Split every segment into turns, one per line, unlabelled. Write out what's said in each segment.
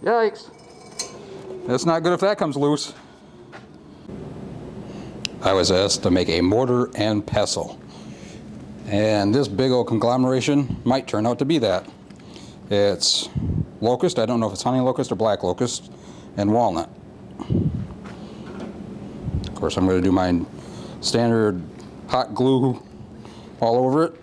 Yikes. That's not good if that comes loose. I was asked to make a mortar and pestle. And this big old conglomeration might turn out to be that. It's Locust, I don't know if it's honey locust or black locust, and walnut. Of course, I'm going to do my standard hot glue all over it.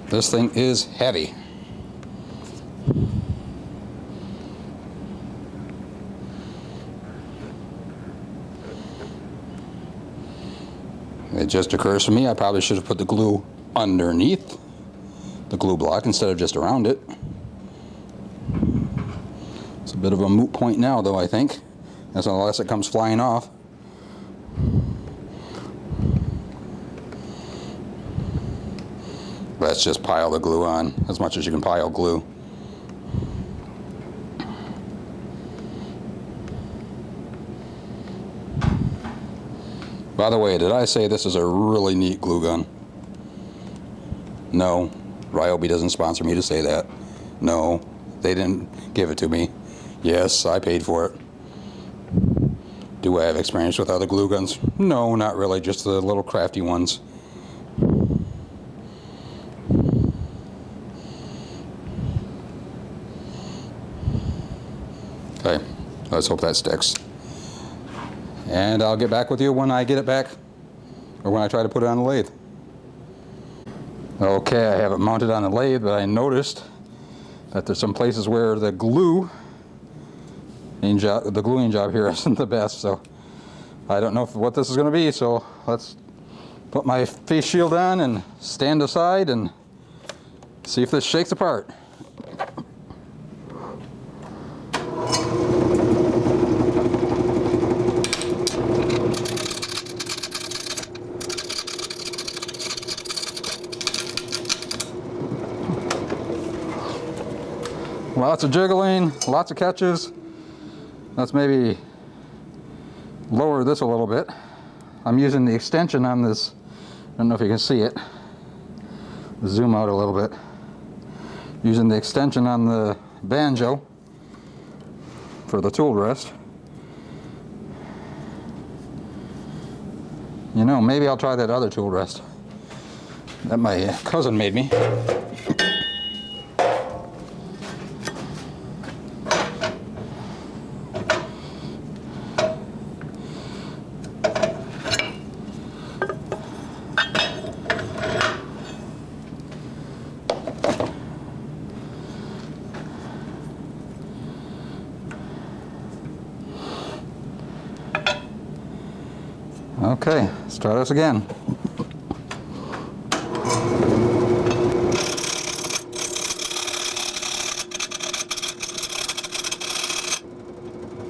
This thing is heavy. It just occurs to me I probably should have put the glue underneath the glue block instead of just around it. It's a bit of a moot point now though, I think, as unless it comes flying off. Let's just pile the glue on as much as you can pile glue. By the way, did I say this is a really neat glue gun? No, Ryobi doesn't sponsor me to say that. No, they didn't give it to me. Yes, I paid for it. Do I have experience with other glue guns? No, not really, just the little crafty ones. Okay, let's hope that sticks. And I'll get back with you when I get it back, or when I try to put it on the lathe. Okay, I have it mounted on the lathe, but I noticed that there's some places where the gluing job here isn't the best, so I don't know what this is going to be, so let's put my face shield on and stand aside and see if this shakes apart. Lots of jiggling, lots of catches. Let's maybe lower this a little bit. I'm using the extension on this. I don't know if you can see it. Zoom out a little bit. Using the extension on the banjo for the tool rest. You know, maybe I'll try that other tool rest that my cousin made me. Okay, let's try this again.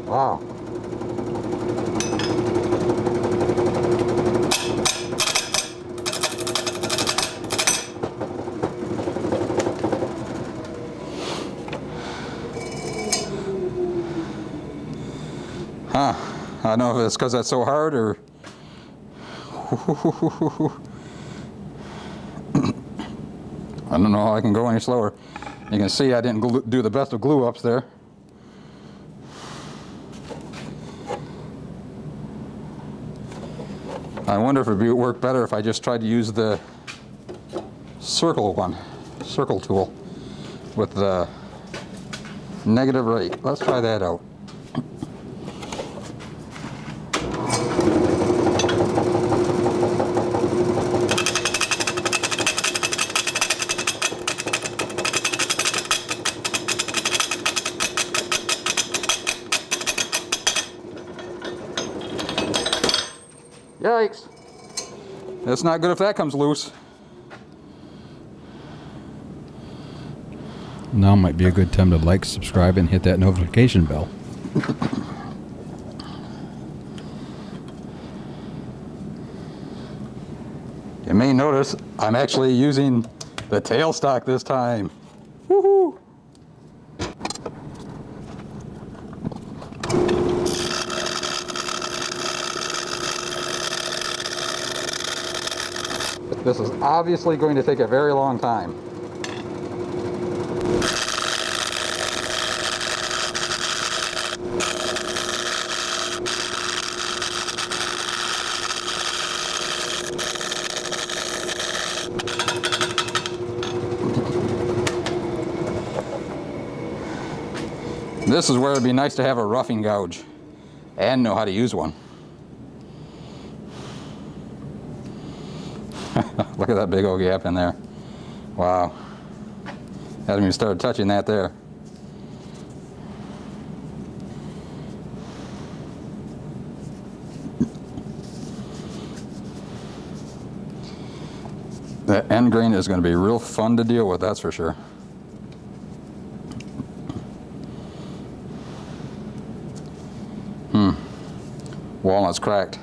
Wow. Huh. I don't know if it's because that's so hard or I don't know how I can go any slower. You can see I didn't do the best of glue ups there. I wonder if it would work better if I just tried to use the circle tool with the negative rate. Let's try that out. Yikes. That's not good if that comes loose. Now might be a good time to like, subscribe, and hit that notification bell. You may notice I'm actually using the tailstock this time. Woohoo! This is obviously going to take a very long time. This is where it'd be nice to have a roughing gouge and know how to use one. Look at that big old gap in there. Wow. Hasn't even started touching that there. That end grain is going to be real fun to deal with, that's for sure. Walnut's cracked.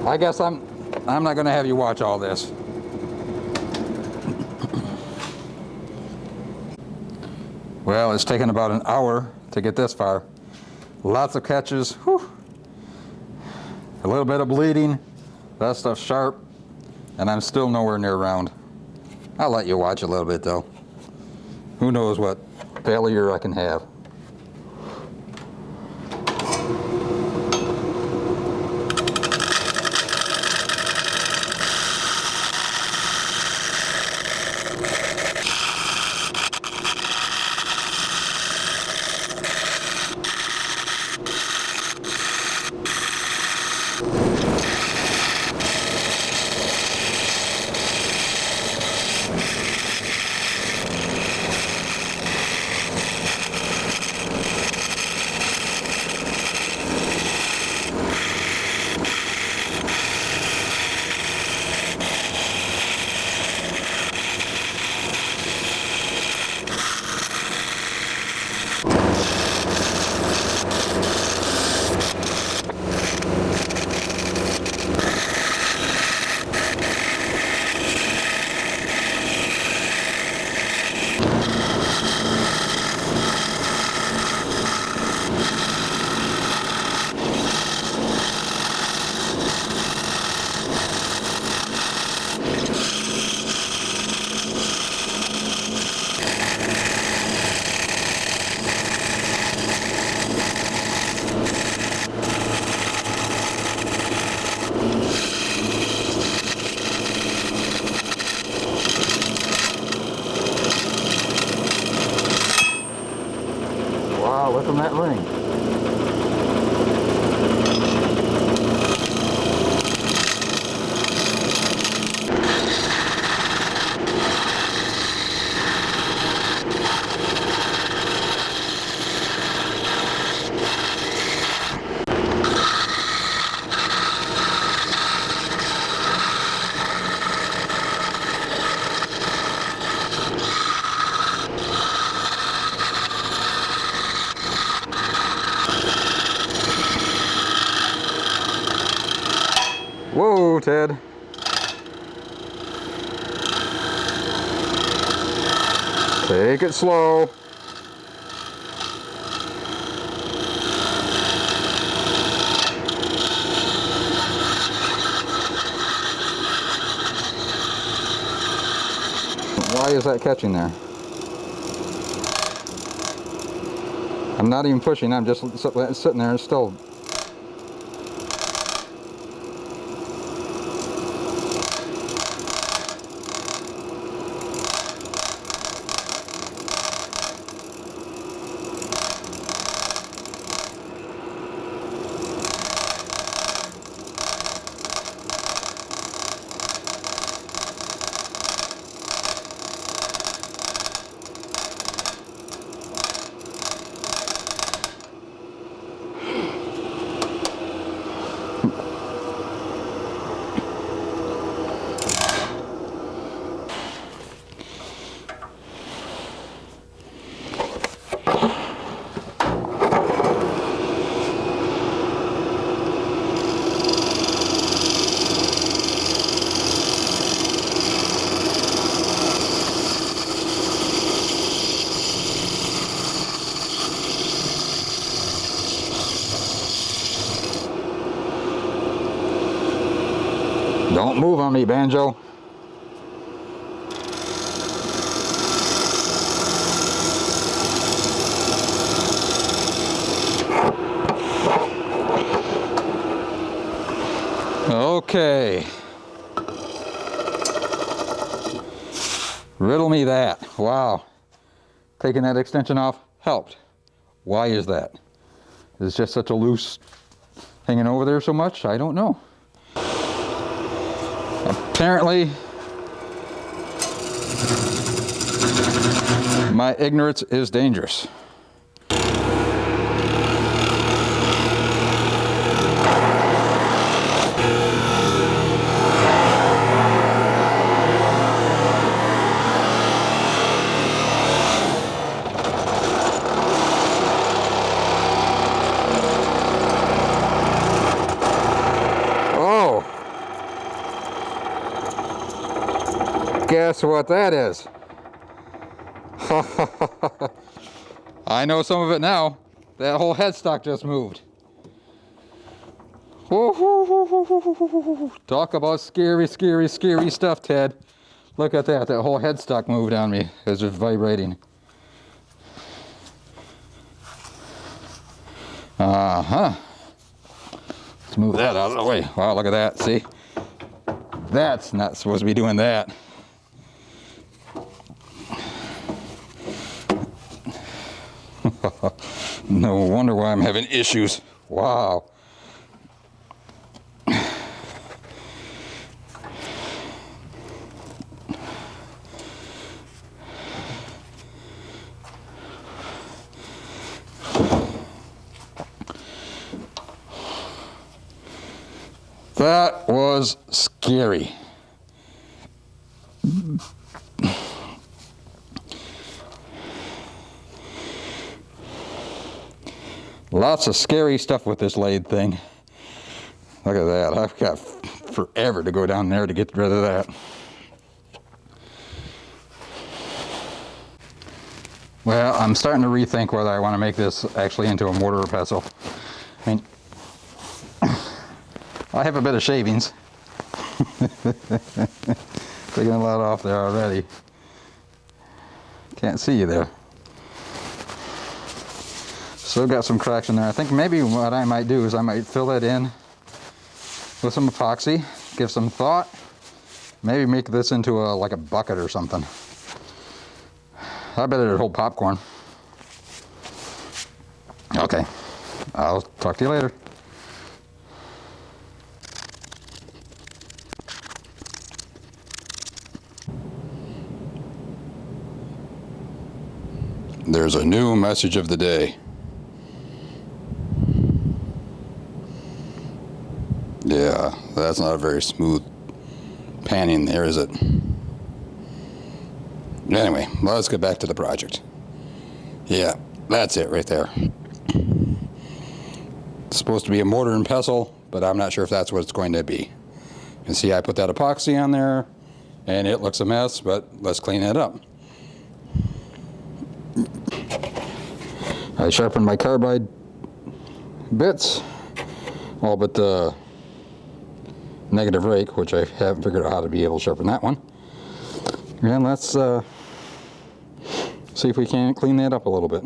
I guess I'm not going to have you watch all this. Well, it's taken about an hour to get this far. Lots of catches. Whew. A little bit of bleeding. That stuff's sharp. And I'm still nowhere near round. I'll let you watch a little bit though. Who knows what failure I can have. Wow, what's in that ring? Whoa, Ted. Take it slow. Why is that catching there? I'm not even pushing, I'm just sitting there and still. Don't move on me, Banjo. Okay. Riddle me that. Wow. Taking that extension off helped. Why is that? Is it just such a loose hanging over there so much? I don't know. Apparently, my ignorance is dangerous. Guess what that is? I know some of it now. That whole headstock just moved. Talk about scary, scary, scary stuff, Ted. Look at that. That whole headstock moved on me. It was just vibrating. Uh-huh. Let's move that out of the way. Wow, look at that. See? That's not supposed to be doing that. No wonder why I'm having issues. Wow. That was scary. Lots of scary stuff with this lathe thing. Look at that. I've got forever to go down there to get rid of that. Well, I'm starting to rethink whether I want to make this actually into a mortar or pestle. I mean, I have a bit of shavings. Taking a lot off there already. Can't see you there. Still got some cracks in there. I think maybe what I might do is I might fill it in with some epoxy, give some thought, maybe make this into like a bucket or something. I bet it'd hold popcorn. Okay, I'll talk to you later. There's a new message of the day. Yeah, that's not a very smooth panning there, is it? Anyway, let's get back to the project. Yeah, that's it right there. It's supposed to be a mortar and pestle, but I'm not sure if that's what it's going to be. You can see I put that epoxy on there, and it looks a mess, but let's clean it up. I sharpened my carbide bits, all but the negative rake, which I haven't figured out how to be able to sharpen that one. And let's see if we can clean that up a little bit.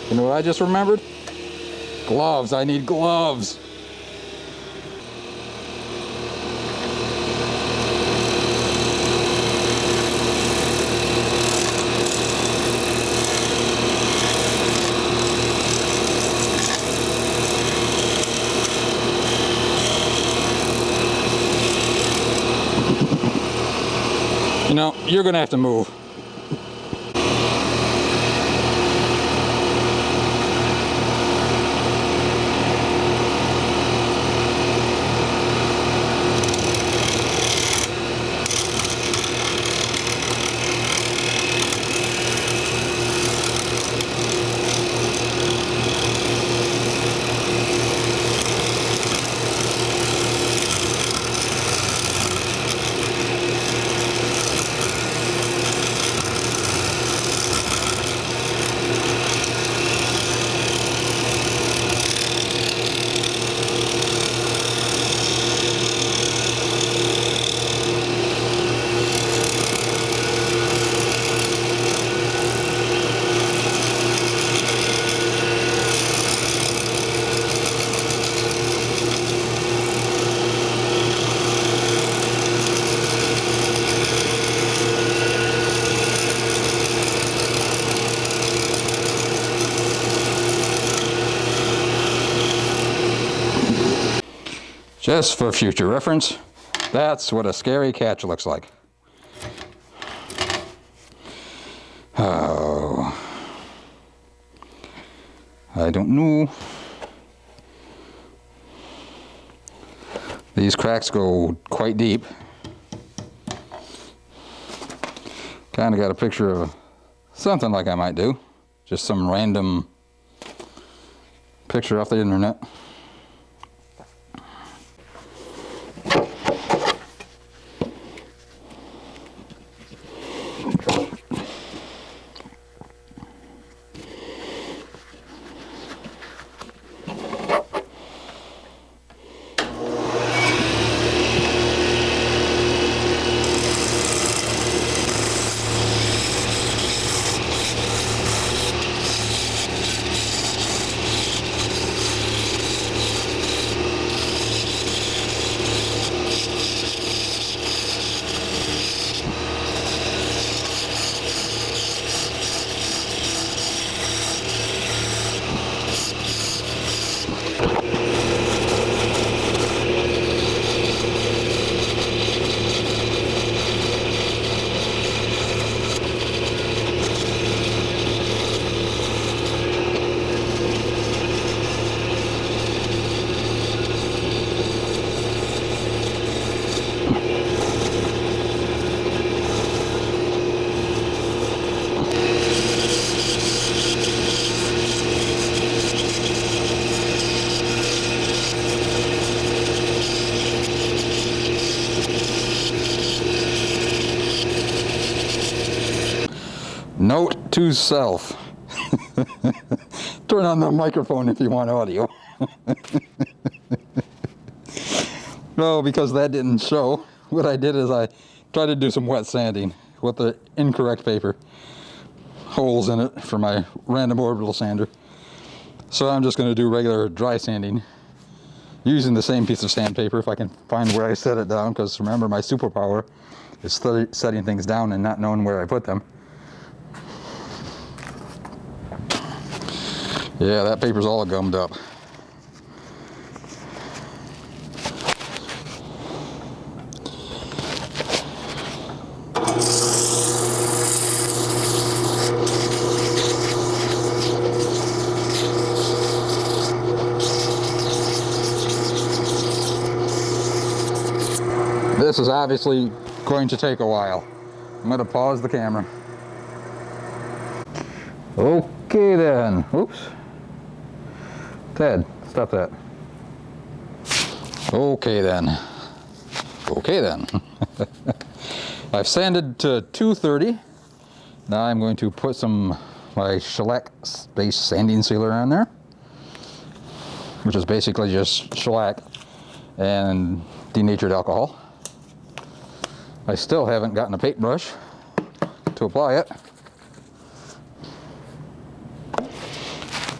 You know what I just remembered? Gloves. I need gloves. You know, you're gonna have to move. Just for future reference, that's what a scary catch looks like. Oh, I don't know. These cracks go quite deep. Kind of got a picture of something like I might do. Just some random picture off the internet. Note to self. Turn on the microphone if you want audio. No, because that didn't show. What I did is I tried to do some wet sanding with the incorrect paper. Holes in it for my random orbital sander. So I'm just going to do regular dry sanding using the same piece of sandpaper if I can find where I set it down, because remember, my superpower is setting things down and not knowing where I put them. Yeah, that paper's all gummed up. This is obviously going to take a while. I'm going to pause the camera. Okay then. Oops. Ted, stop that. Okay then. Okay then. I've sanded to 230. Now I'm going to put my shellac-based sanding sealer on there, which is basically just shellac and denatured alcohol. I still haven't gotten a paintbrush to apply it.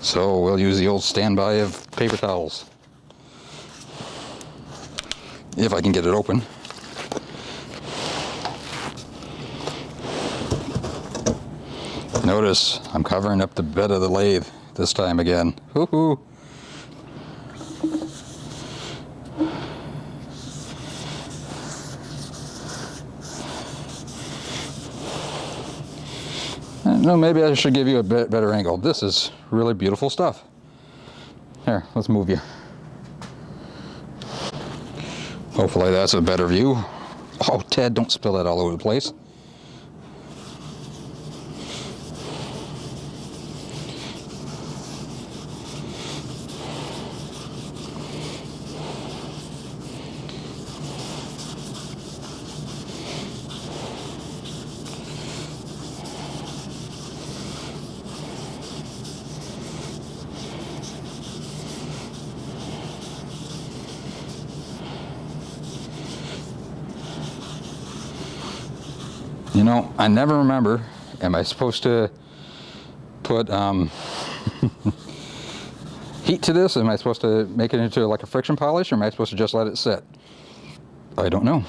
So we'll use the old standby of paper towels. If I can get it open. Notice I'm covering up the bed of the lathe this time again. Hoo-hoo. No, maybe I should give you a bit better angle. This is really beautiful stuff. Here, let's move you. Hopefully that's a better view. Oh, Ted, don't spill that all over the place. You know, I never remember, am I supposed to put heat to this? Am I supposed to make it into like a friction polish, or am I supposed to just let it sit? I don't know.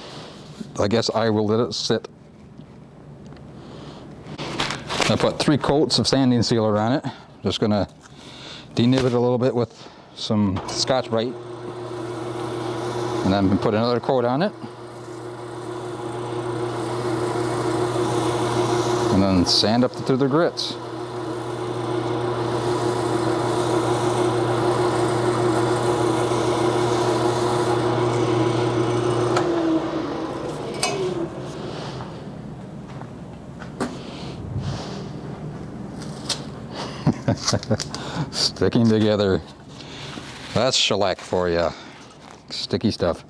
I guess I will let it sit. I put 3 coats of sanding sealer on it. Just gonna denib it a little bit with some Scotch-Brite. And then put another coat on it. And then sand up through the grits. Sticking together. That's shellac for you. Sticky stuff.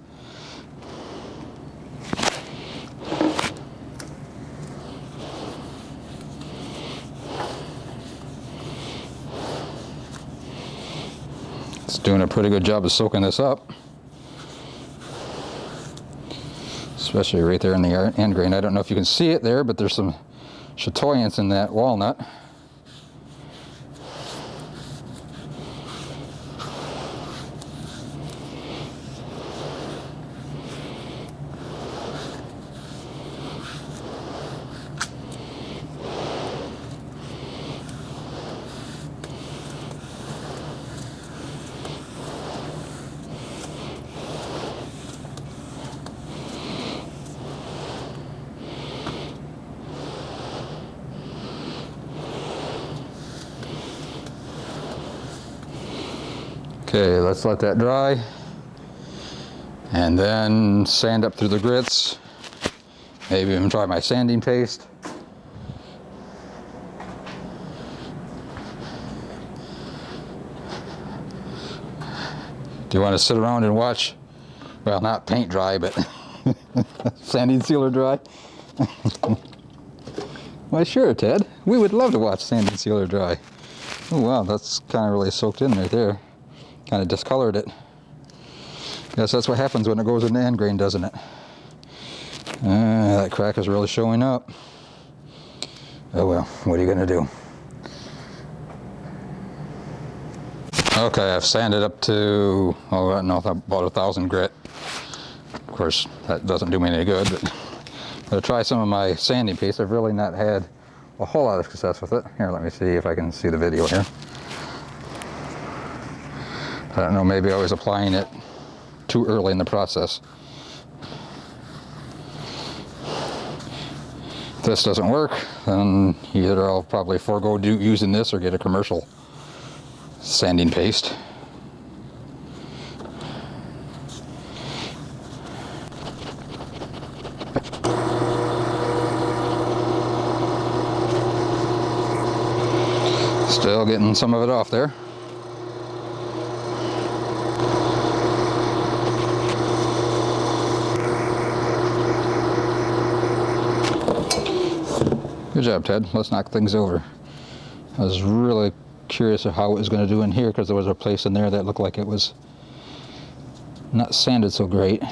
It's doing a pretty good job of soaking this up. Especially right there in the end grain. I don't know if you can see it there, but there's some chatoyance in that walnut. Okay, let's let that dry. And then sand up through the grits. Maybe even try my sanding paste. Do you want to sit around and watch, well, not paint dry, but sanding sealer dry? Why sure, Ted. We would love to watch sanding sealer dry. Oh wow, that's kind of really soaked in right there. Kind of discolored it. Guess that's what happens when it goes in the end grain, doesn't it? That crack is really showing up. Oh well, what are you gonna do? Okay, I've sanded up to, oh, I don't know, about 1,000 grit. Of course, that doesn't do me any good, but I'm gonna try some of my sanding paste. I've really not had a whole lot of success with it. Here, let me see if I can see the video here. I don't know, maybe I was applying it too early in the process. If this doesn't work, then either I'll probably forego using this or get a commercial sanding paste. Still getting some of it off there. Good job, Ted. Let's knock things over. I was really curious of how it was going to do in here because there was a place in there that looked like it was not sanded so great.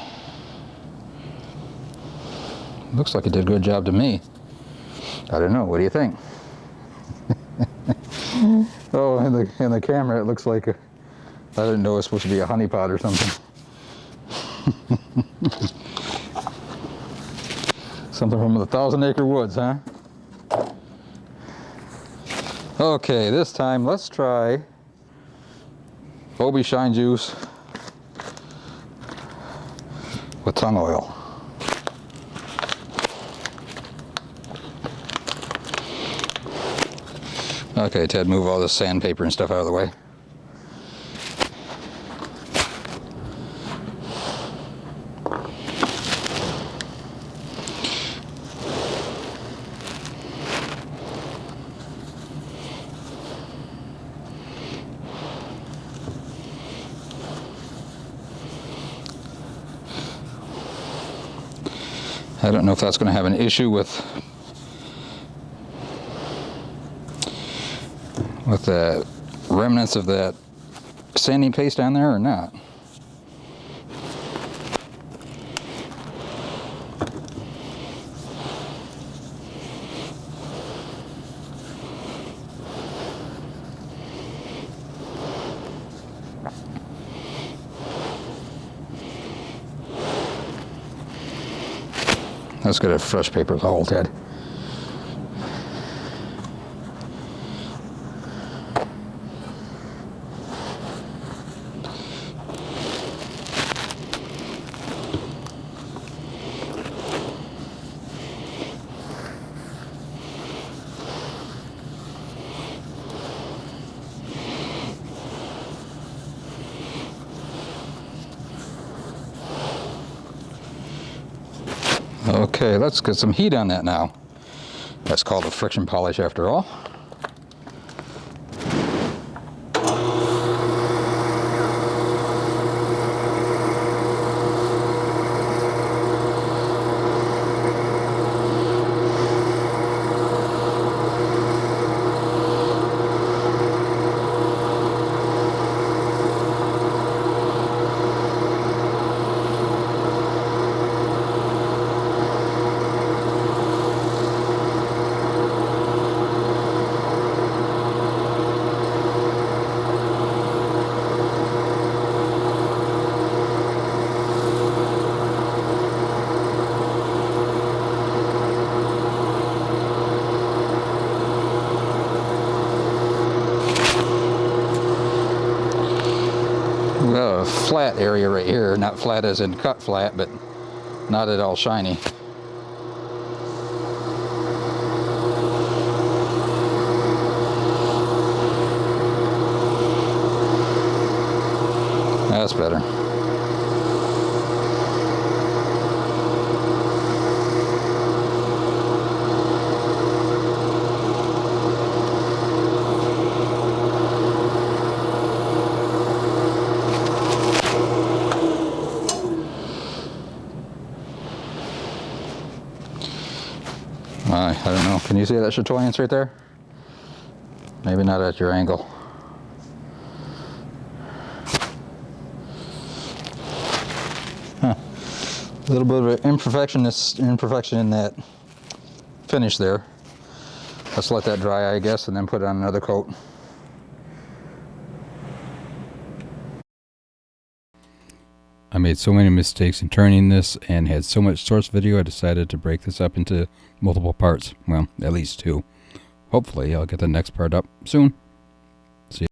Looks like it did a good job to me. I don't know. What do you think? Oh, in the camera it looks like I didn't know it was supposed to be a honey pot or something. Something from the 1,000-acre woods, huh? Okay, this time let's try Obi Shine Juice with tung oil. Okay, Ted, move all this sandpaper and stuff out of the way. I don't know if that's going to have an issue with the remnants of that sanding paste down there or not. Let's get a fresh paper towel, Ted. Okay, let's get some heat on that now. That's called a friction polish after all. We got a flat area right here, not flat as in cut flat, but not at all shiny. That's better. I don't know. Can you see that chatoyance right there? Maybe not at your angle. Huh. A little bit of an imperfection in that finish there. Let's let that dry, I guess, and then put on another coat. I made so many mistakes in turning this and had so much source video, I decided to break this up into multiple parts. Well, at least 2. Hopefully, I'll get the next part up soon. See you.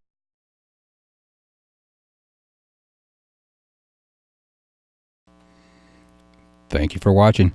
Thank you for watching.